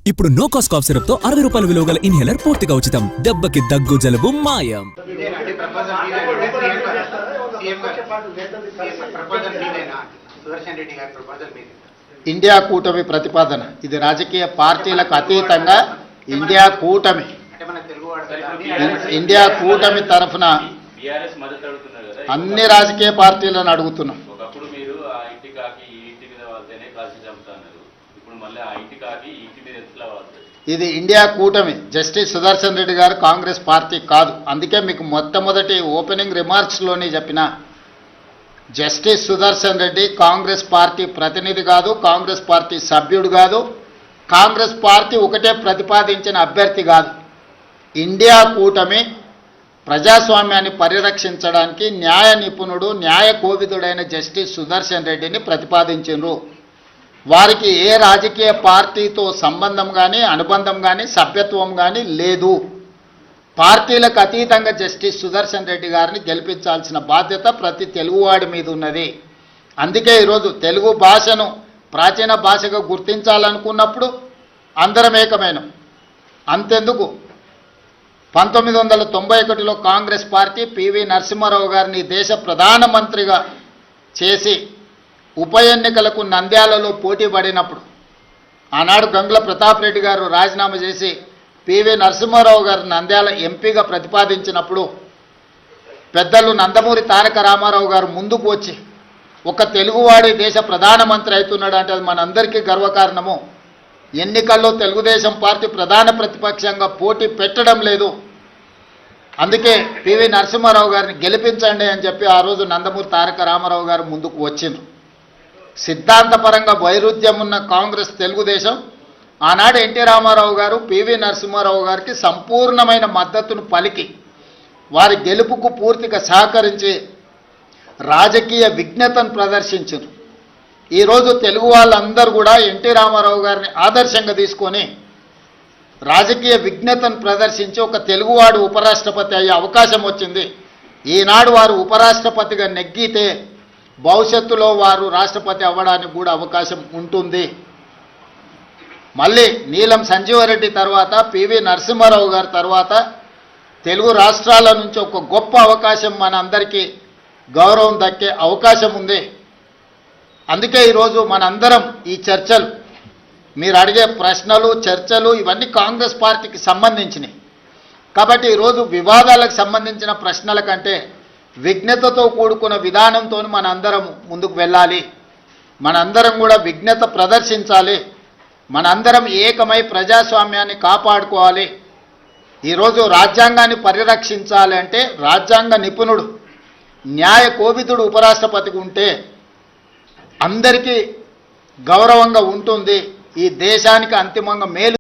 ఇప్పుడు no cost cough syrup తో 60 రూపాయల విలువ గల ఇన్హేలర్ పూర్తిగా ఉచితం. దెబ్బకి దగ్గు జలుబు మాయం. ఇండియా కూటమి ప్రతిపాదన ఇది రాజకీయ పార్టీలకు అతీతంగా ఇండియా కూటమి తరఫున అన్ని రాజకీయ పార్టీలను అడుగుతున్నాం. ఇది ఇండియా కూటమి. జస్టిస్ సుదర్శన్ రెడ్డి గారు కాంగ్రెస్ పార్టీ కాదు. అందుకే మీకు మొట్టమొదటి ఓపెనింగ్ రిమార్క్స్లోనే చెప్పిన జస్టిస్ సుదర్శన్ రెడ్డి కాంగ్రెస్ పార్టీ ప్రతినిధి కాదు, కాంగ్రెస్ పార్టీ సభ్యుడు కాదు, కాంగ్రెస్ పార్టీ ఒకటే ప్రతిపాదించిన అభ్యర్థి కాదు. ఇండియా కూటమి ప్రజాస్వామ్యాన్ని పరిరక్షించడానికి న్యాయ నిపుణుడు, న్యాయ కోవిదుడైన జస్టిస్ సుదర్శన్ రెడ్డిని ప్రతిపాదించారు. వారికి ఏ రాజకీయ పార్టీతో సంబంధం కానీ, అనుబంధం కానీ, సభ్యత్వం కానీ లేదు. పార్టీలకు అతీతంగా జస్టిస్ సుదర్శన్ రెడ్డి గారిని గెలిపించాల్సిన బాధ్యత ప్రతి తెలుగువాడి మీద ఉన్నది. అందుకే ఈరోజు తెలుగు భాషను ప్రాచీన భాషగా గుర్తించాలనుకున్నప్పుడు అందరం ఏకమైనం. అంతెందుకు 1991లో కాంగ్రెస్ పార్టీ పివి నరసింహారావు గారిని దేశ ప్రధానమంత్రిగా చేసి ఉప ఎన్నికలకు నంద్యాలలో పోటీ పడినప్పుడు ఆనాడు గంగుల ప్రతాప్ రెడ్డి గారు రాజీనామా చేసి పివి నరసింహారావు గారు నంద్యాల ఎంపీగా ప్రతిపాదించినప్పుడు పెద్దలు నందమూరి తారక రామారావు గారు ముందుకు వచ్చి ఒక తెలుగువాడి దేశ ప్రధానమంత్రి అవుతున్నాడు అంటే అది మనందరికీ గర్వకారణము. ఎన్నికల్లో తెలుగుదేశం పార్టీ ప్రధాన ప్రతిపక్షంగా పోటీ పెట్టడం లేదు, అందుకే పివి నరసింహారావు గారిని గెలిపించండి అని చెప్పి ఆ రోజు నందమూరి తారక రామారావు గారు ముందుకు వచ్చిండ్రు. సిద్ధాంతపరంగా వైరుధ్యం ఉన్న కాంగ్రెస్ తెలుగుదేశం ఆనాడు ఎన్టీ రామారావు గారు పివి నరసింహారావు గారికి సంపూర్ణమైన మద్దతును పలికి వారి గెలుపుకు పూర్తిగా సహకరించి రాజకీయ విజ్ఞతను ప్రదర్శించారు. ఈరోజు తెలుగు వాళ్ళందరూ కూడా ఎన్టీ రామారావు గారిని ఆదర్శంగా తీసుకొని రాజకీయ విజ్ఞతను ప్రదర్శించి ఒక తెలుగువాడు ఉపరాష్ట్రపతి అయ్యే అవకాశం వచ్చింది. ఈనాడు వారు ఉపరాష్ట్రపతిగా నెగ్గితే భవిష్యత్తులో వారు రాష్ట్రపతి అవ్వడానికి కూడా అవకాశం ఉంటుంది. మళ్ళీ నీలం సంజీవరెడ్డి తర్వాత పివి నరసింహారావు గారి తర్వాత తెలుగు రాష్ట్రాల నుంచి ఒక గొప్ప అవకాశం మన అందరికీ గౌరవం దక్కే అవకాశం ఉంది. అందుకే ఈరోజు మనందరం ఈ చర్చలు, మీరు అడిగే ప్రశ్నలు, చర్చలు ఇవన్నీ కాంగ్రెస్ పార్టీకి సంబంధించినవి. కాబట్టి ఈరోజు వివాదాలకు సంబంధించిన ప్రశ్నల కంటే విజ్ఞతతో కూడుకున్న విధానంతో మనందరం ముందుకు వెళ్ళాలి. మనందరం కూడా విజ్ఞత ప్రదర్శించాలి. మనందరం ఏకమై ప్రజాస్వామ్యాన్ని కాపాడుకోవాలి. ఈరోజు రాజ్యాంగాన్ని పరిరక్షించాలి అంటే రాజ్యాంగ నిపుణుడు, న్యాయ కోవిదుడు ఉపరాష్ట్రపతిగా ఉంటే అందరికీ గౌరవంగా ఉంటుంది. ఈ దేశానికి అంతిమంగా మేలు